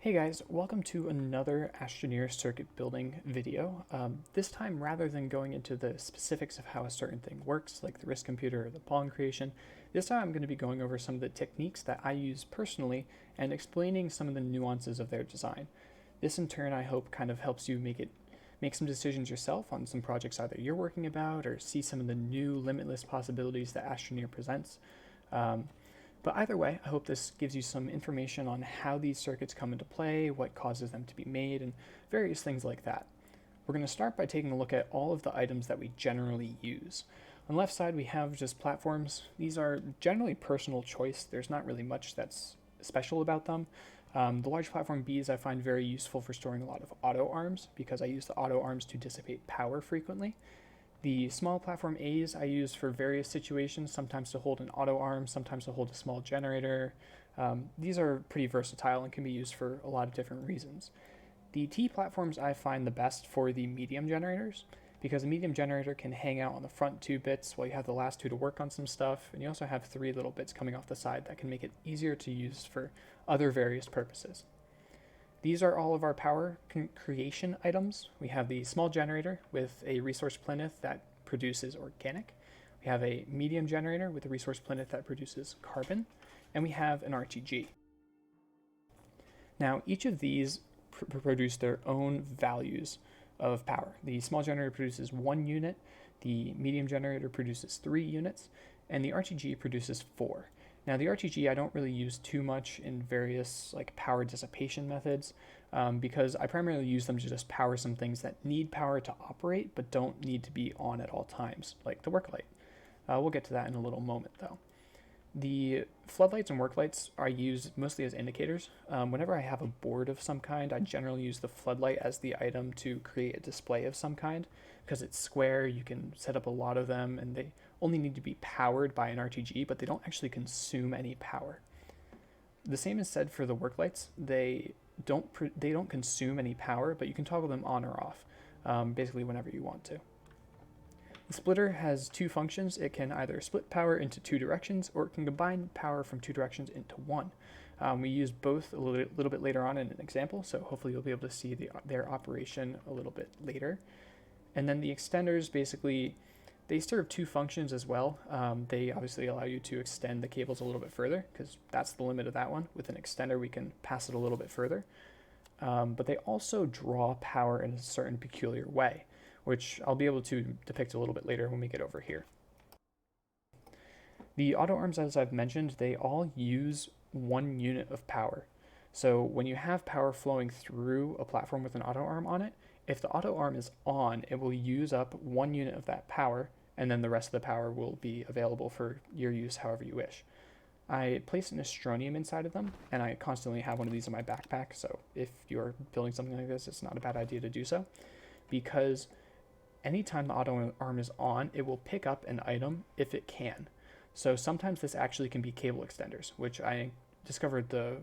Hey guys, welcome to another Astroneer circuit building video. This time, rather than going into the specifics of how a certain thing works, like the RISC computer or the pawn creation, this time I'm going to be going over some of the techniques that I use personally and explaining some of the nuances of their design. This in turn, I hope, kind of helps you make some decisions yourself on some projects either you're working about or see some of the new limitless possibilities that Astroneer presents. But either way, I hope this gives you some information on how these circuits come into play, what causes them to be made, and various things like that. We're going to start by taking a look at all of the items that we generally use. On the left side, we have just platforms. These are generally personal choice. There's not really much that's special about them. The large platform Bs I find very useful for storing a lot of auto arms because I use the auto arms to dissipate power frequently. The small platform A's I use for various situations, sometimes to hold an auto arm, sometimes to hold a small generator. These are pretty versatile and can be used for a lot of different reasons. The T platforms I find the best for the medium generators, because a medium generator can hang out on the front 2 bits while you have the last 2 to work on some stuff, and you also have 3 little bits coming off the side that can make it easier to use for other various purposes. These are all of our power creation items. We have the small generator with a resource plinth that produces organic. We have a medium generator with a resource plinth that produces carbon. And we have an RTG. Now, each of these produce their own values of power. The small generator produces 1 unit, the medium generator produces 3 units, and the RTG produces 4. Now the RTG I don't really use too much in various like power dissipation methods because I primarily use them to just power some things that need power to operate but don't need to be on at all times, like the work light. We'll get to that in a little moment though. The floodlights and work lights I use mostly as indicators. Whenever I have a board of some kind, I generally use the floodlight as the item to create a display of some kind. Because it's square, you can set up a lot of them, and they only need to be powered by an RTG, but they don't actually consume any power. The same is said for the work lights. They don't consume any power, but you can toggle them on or off, basically whenever you want to. The splitter has 2 functions. It can either split power into 2 directions, or it can combine power from 2 directions into 1. We use both a little bit later on in an example, so hopefully you'll be able to see their operation a little bit later. And then the extenders, basically, they serve 2 functions as well. They obviously allow you to extend the cables a little bit further, because that's the limit of that one. With an extender, we can pass it a little bit further. But they also draw power in a certain peculiar way, which I'll be able to depict a little bit later when we get over here. The auto arms, as I've mentioned, they all use 1 unit of power. So when you have power flowing through a platform with an auto arm on it, if the auto arm is on, it will use up 1 unit of that power, and then the rest of the power will be available for your use however you wish. I place an Astroneer inside of them, and I constantly have one of these in my backpack, so if you're building something like this, it's not a bad idea to do so, because anytime the auto arm is on, it will pick up an item if it can. So sometimes this actually can be cable extenders, which I discovered the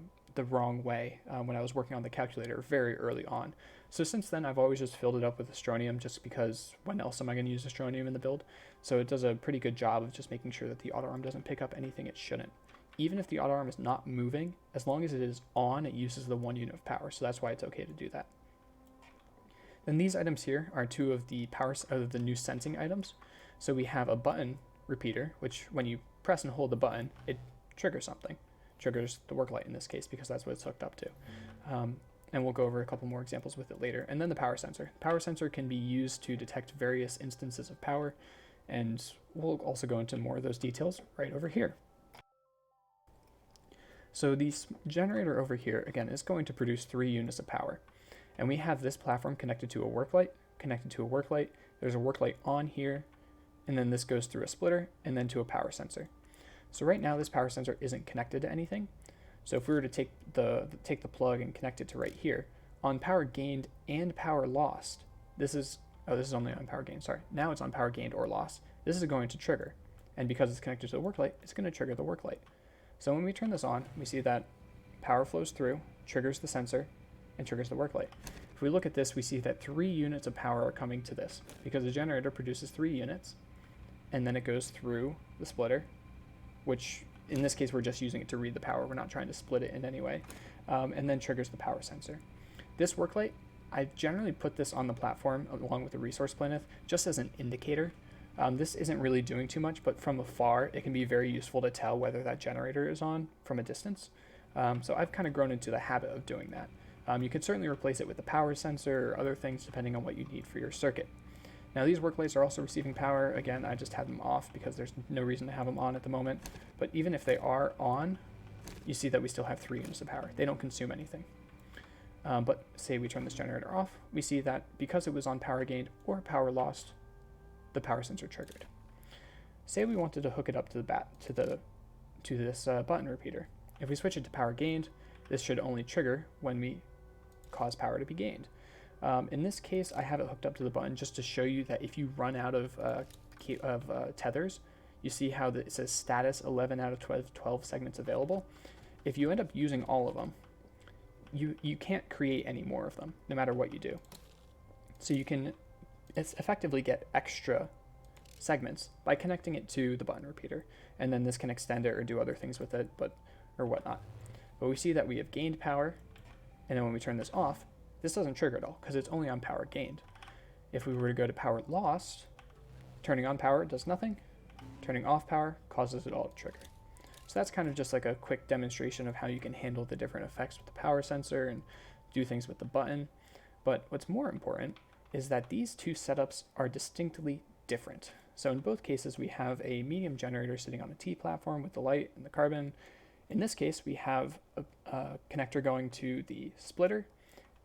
wrong way when I was working on the calculator very early on. So since then, I've always just filled it up with Astroneer just because when else am I going to use Astroneer in the build? So it does a pretty good job of just making sure that the auto arm doesn't pick up anything it shouldn't. Even if the auto arm is not moving, as long as it is on, it uses the 1 unit of power, so that's why it's okay to do that. Then these items here are 2 of the the new sensing items. So we have a button repeater, which when you press and hold the button, it triggers something. Triggers the work light in this case because that's what it's hooked up to. And we'll go over a couple more examples with it later. And then the power sensor. The power sensor can be used to detect various instances of power, and we'll also go into more of those details right over here. So the generator over here, again, is going to produce 3 units of power. And we have this platform connected to a work light, There's a work light on here, and then this goes through a splitter, and then to a power sensor. So right now, this power sensor isn't connected to anything. So if we were to take the plug and connect it to right here, on power gained and power lost, this is only on power gained, sorry. Now it's on power gained or lost. This is going to trigger. And because it's connected to the work light, it's going to trigger the work light. So when we turn this on, we see that power flows through, triggers the sensor, and triggers the work light. If we look at this, we see that 3 units of power are coming to this because the generator produces 3 units, and then it goes through the splitter, which in this case, we're just using it to read the power. We're not trying to split it in any way. And then triggers the power sensor. This work light, I generally put this on the platform along with the resource plinth just as an indicator. This isn't really doing too much, but from afar, it can be very useful to tell whether that generator is on from a distance. So I've kind of grown into the habit of doing that. You can certainly replace it with the power sensor or other things depending on what you need for your circuit. Now these work lights are also receiving power. Again, I just have them off because there's no reason to have them on at the moment. But even if they are on, you see that we still have 3 units of power. They don't consume anything. But say we turn this generator off, we see that because it was on power gained or power lost, the power sensor triggered. Say we wanted to hook it up to this button repeater. If we switch it to power gained, this should only trigger when we cause power to be gained. In this case, I have it hooked up to the button just to show you that if you run out of tethers, you see how it says status 11 out of 12 segments available. If you end up using all of them, you can't create any more of them, no matter what you do. So you can effectively get extra segments by connecting it to the button repeater, and then this can extend it or do other things with it, or whatnot. But we see that we have gained power, and then when we turn this off, this doesn't trigger at all because it's only on power gained. If we were to go to power lost, turning on power does nothing, turning off power causes it all to trigger. So that's kind of just like a quick demonstration of how you can handle the different effects with the power sensor and do things with the button. But what's more important is that these two setups are distinctly different. So in both cases, we have a medium generator sitting on a T platform with the light and the carbon. In this case, we have a connector going to the splitter,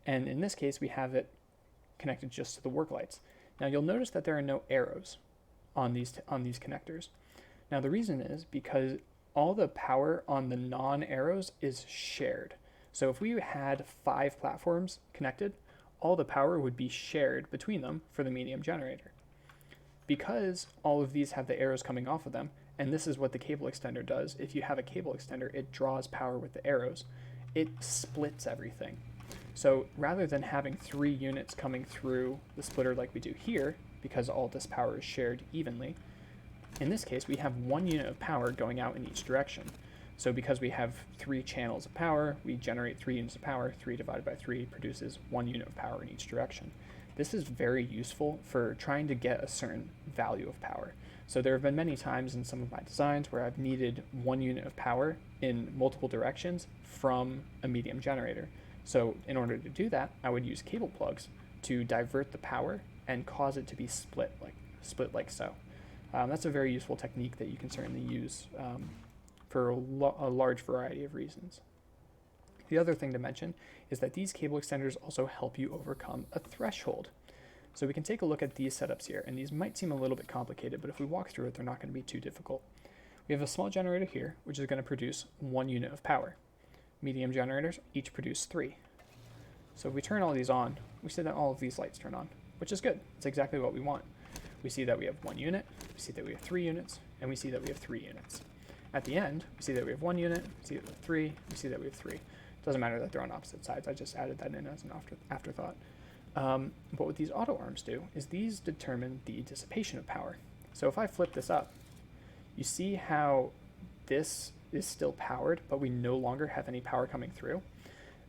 and in this case, we have it connected just to the work lights. Now you'll notice that there are no arrows on these connectors. Now the reason is because all the power on the non-arrows is shared. So if we had 5 platforms connected, all the power would be shared between them for the medium generator. Because all of these have the arrows coming off of them, and this is what the cable extender does, if you have a cable extender, it draws power with the arrows. It splits everything. So rather than having 3 units coming through the splitter like we do here, because all this power is shared evenly, in this case we have 1 unit of power going out in each direction. So because we have 3 channels of power, we generate 3 units of power. 3 divided by 3 produces 1 unit of power in each direction. This is very useful for trying to get a certain value of power. So there have been many times in some of my designs where I've needed 1 unit of power in multiple directions from a medium generator. So in order to do that, I would use cable plugs to divert the power and cause it to be split like so. That's a very useful technique that you can certainly use for a large variety of reasons. The other thing to mention is that these cable extenders also help you overcome a threshold. So we can take a look at these setups here, and these might seem a little bit complicated, but if we walk through it, they're not going to be too difficult. We have a small generator here, which is going to produce 1 unit of power. Medium generators each produce 3. So if we turn all these on, we see that all of these lights turn on, which is good. It's exactly what we want. We see that we have 1 unit, we see that we have 3 units, and we see that we have 3 units. At the end, we see that we have 1 unit, we see that we have 3, we see that we have 3. Doesn't matter that they're on opposite sides, I just added that in as an afterthought. But what these auto arms do is these determine the dissipation of power. So if I flip this up, you see how this is still powered, but we no longer have any power coming through.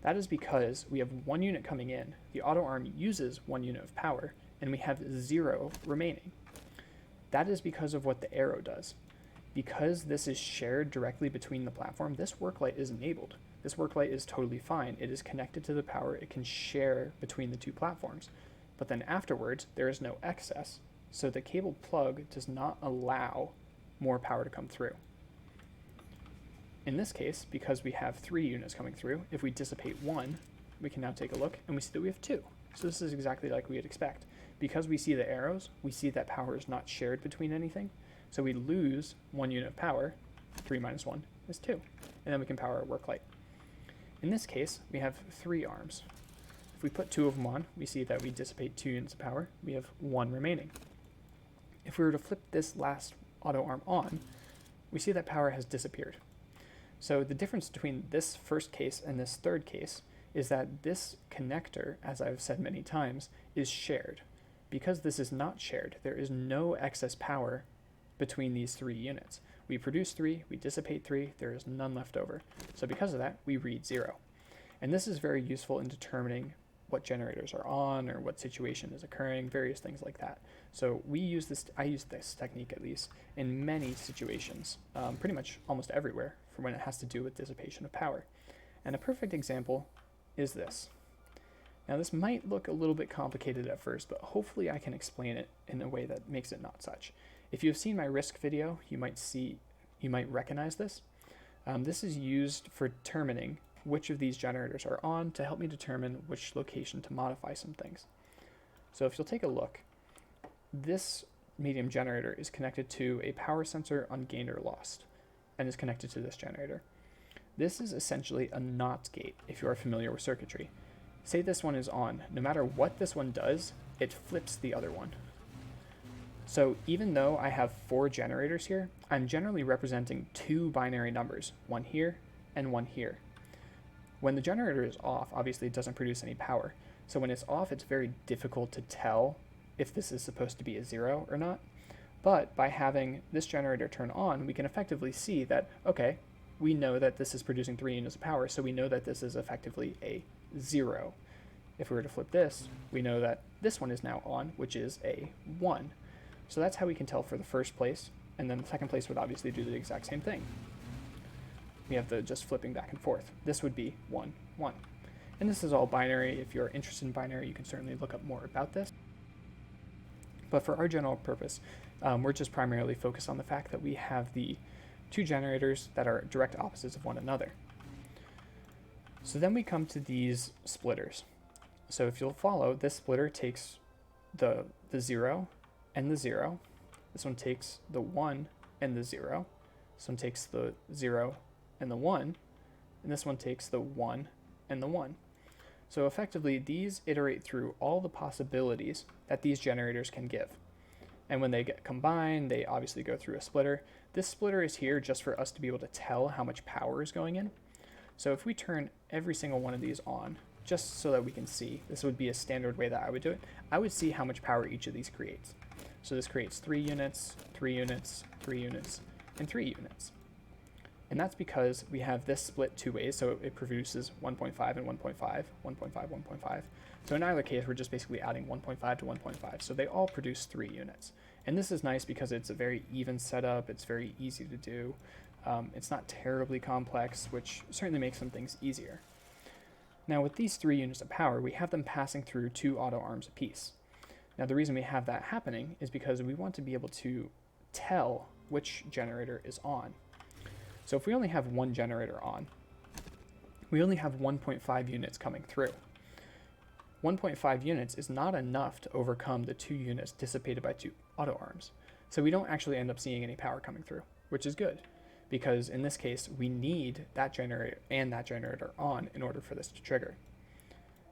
That is because we have 1 unit coming in, the auto arm uses 1 unit of power, and we have 0 remaining. That is because of what the arrow does. Because this is shared directly between the platform, this work light is enabled. This work light is totally fine. It is connected to the power. It can share between the 2 platforms. But then afterwards, there is no excess. So the cable plug does not allow more power to come through. In this case, because we have 3 units coming through, if we dissipate 1, we can now take a look and we see that we have 2. So this is exactly like we'd expect. Because we see the arrows, we see that power is not shared between anything. So we lose 1 unit of power. 3 minus 1 is 2. And then we can power our work light. In this case, we have 3 arms. If we put 2 of them on, we see that we dissipate 2 units of power. We have 1 remaining. If we were to flip this last auto arm on, we see that power has disappeared. So the difference between this first case and this third case is that this connector, as I've said many times, is shared. Because this is not shared, there is no excess power between these 3 units. We produce 3, we dissipate 3, there is none left over. So because of that, we read 0. And this is very useful in determining what generators are on or what situation is occurring, various things like that. So we use this, I use this technique at least, in many situations, pretty much almost everywhere, for when it has to do with dissipation of power. And a perfect example is this. Now this might look a little bit complicated at first, but hopefully I can explain it in a way that makes it not such. If you've seen my risk video, you might recognize this. This is used for determining which of these generators are on to help me determine which location to modify some things. So if you'll take a look, this medium generator is connected to a power sensor on gained or lost and is connected to this generator. This is essentially a NOT gate if you are familiar with circuitry. Say this one is on, no matter what this one does, it flips the other one. So even though I have 4 generators here, I'm generally representing 2 binary numbers, one here and one here. When the generator is off, obviously it doesn't produce any power. So when it's off, it's very difficult to tell if this is supposed to be a 0 or not. But by having this generator turn on, we can effectively see that, okay, we know that this is producing 3 units of power, so we know that this is effectively a 0. If we were to flip this, we know that this one is now on, which is a 1. So that's how we can tell for the first place, and then the second place would obviously do the exact same thing. We have the just flipping back and forth. This would be 1, 1. And this is all binary. If you're interested in binary, you can certainly look up more about this. But for our general purpose, we're just primarily focused on the fact that we have the 2 generators that are direct opposites of one another. So then we come to these splitters. So if you'll follow, this splitter takes the 0 and the 0. This one takes the 1 and the 0. This one takes the 0 and the 1, and this one takes the 1 and the 1. So effectively, these iterate through all the possibilities that these generators can give. And when they get combined, they obviously go through a splitter. This splitter is here just for us to be able to tell how much power is going in. So if we turn every single one of these on, just so that we can see, this would be a standard way that I would do it, I would see how much power each of these creates. So this creates 3 units, 3 units, 3 units, and 3 units. And that's because we have this split 2 ways, so it produces 1.5 and 1.5, 1.5, 1.5. So in either case, we're just basically adding 1.5 to 1.5, so they all produce 3 units. And this is nice because it's a very even setup, it's very easy to do, it's not terribly complex, which certainly makes some things easier. Now with these 3 units of power, we have them passing through 2 auto arms apiece. Now the reason we have that happening is because we want to be able to tell which generator is on. So if we only have one generator on, we only have 1.5 units coming through. 1.5 units is not enough to overcome the 2 units dissipated by 2 auto arms. So we don't actually end up seeing any power coming through, which is good, because in this case, we need that generator and that generator on in order for this to trigger.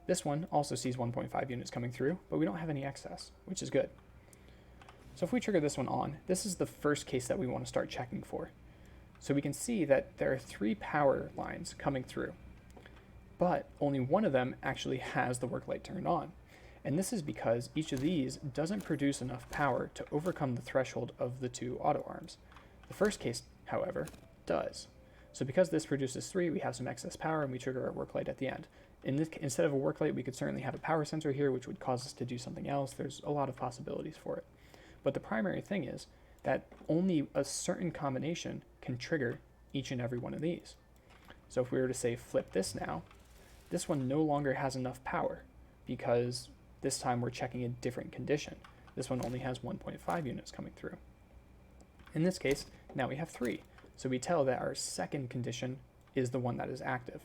This one also sees 1.5 units coming through, but we don't have any excess, which is good. So if we trigger this one on, this is the first case that we want to start checking for. So we can see that there are 3 power lines coming through, but only one of them actually has the work light turned on. And this is because each of these doesn't produce enough power to overcome the threshold of the 2 auto arms. The first case, however, does. So because this produces 3, we have some excess power and we trigger our work light at the end. Instead of a work light, we could certainly have a power sensor here, which would cause us to do something else. There's a lot of possibilities for it. But the primary thing is that only a certain combination can trigger each and every one of these. So if we were to say flip this now, this one no longer has enough power because this time we're checking a different condition. This one only has 1.5 units coming through. In this case, now we have 3. So we tell that our second condition is the one that is active.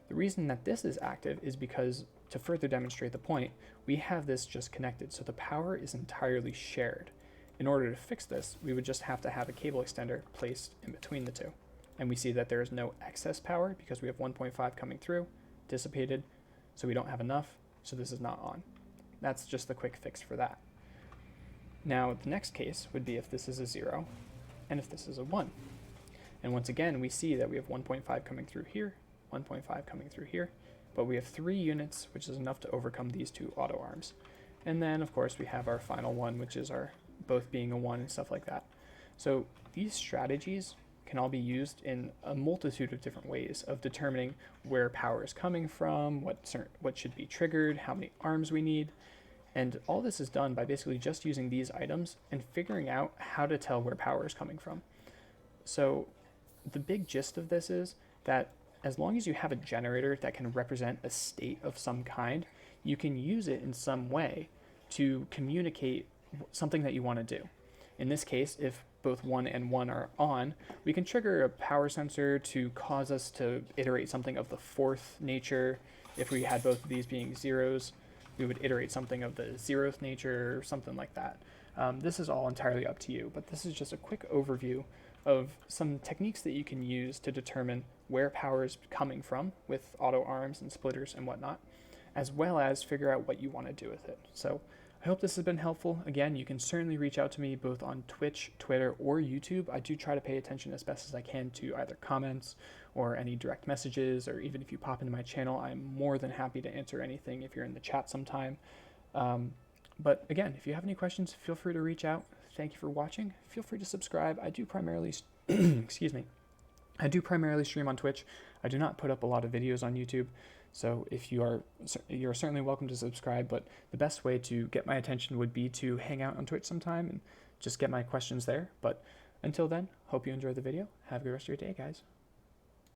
The reason that this is active is because, to further demonstrate the point, we have this just connected, so the power is entirely shared. In order to fix this, we would just have to have a cable extender placed in between the 2. And we see that there is no excess power because we have 1.5 coming through, dissipated, so we don't have enough, so this is not on. That's just the quick fix for that. Now, the next case would be if this is a 0 and if this is a 1. And once again, we see that we have 1.5 coming through here, 1.5 coming through here, but we have 3 units, which is enough to overcome these 2 auto arms. And then, of course, we have our final one, which is our both being a 1 and stuff like that. So these strategies can all be used in a multitude of different ways of determining where power is coming from, what should be triggered, how many arms we need. And all this is done by basically just using these items and figuring out how to tell where power is coming from. So the big gist of this is that as long as you have a generator that can represent a state of some kind, you can use it in some way to communicate something that you want to do. In this case, if both 1 and 1 are on, we can trigger a power sensor to cause us to iterate something of the fourth nature. If we had both of these being zeros, we would iterate something of the 0th nature or something like that. This is all entirely up to you, but this is just a quick overview of some techniques that you can use to determine where power is coming from with auto arms and splitters and whatnot, as well as figure out what you want to do with it. So I hope this has been helpful. Again, you can certainly reach out to me both on Twitch, Twitter, or YouTube. I do try to pay attention as best as I can to either comments or any direct messages, or even if you pop into my channel, I'm more than happy to answer anything if you're in the chat sometime. But again, if you have any questions, feel free to reach out. Thank you for watching. Feel free to subscribe. I do primarily, excuse me, I do primarily stream on Twitch. I do not put up a lot of videos on YouTube. So if you're certainly welcome to subscribe, but the best way to get my attention would be to hang out on Twitch sometime and just get my questions there. But until then, hope you enjoyed the video. Have a good rest of your day, guys.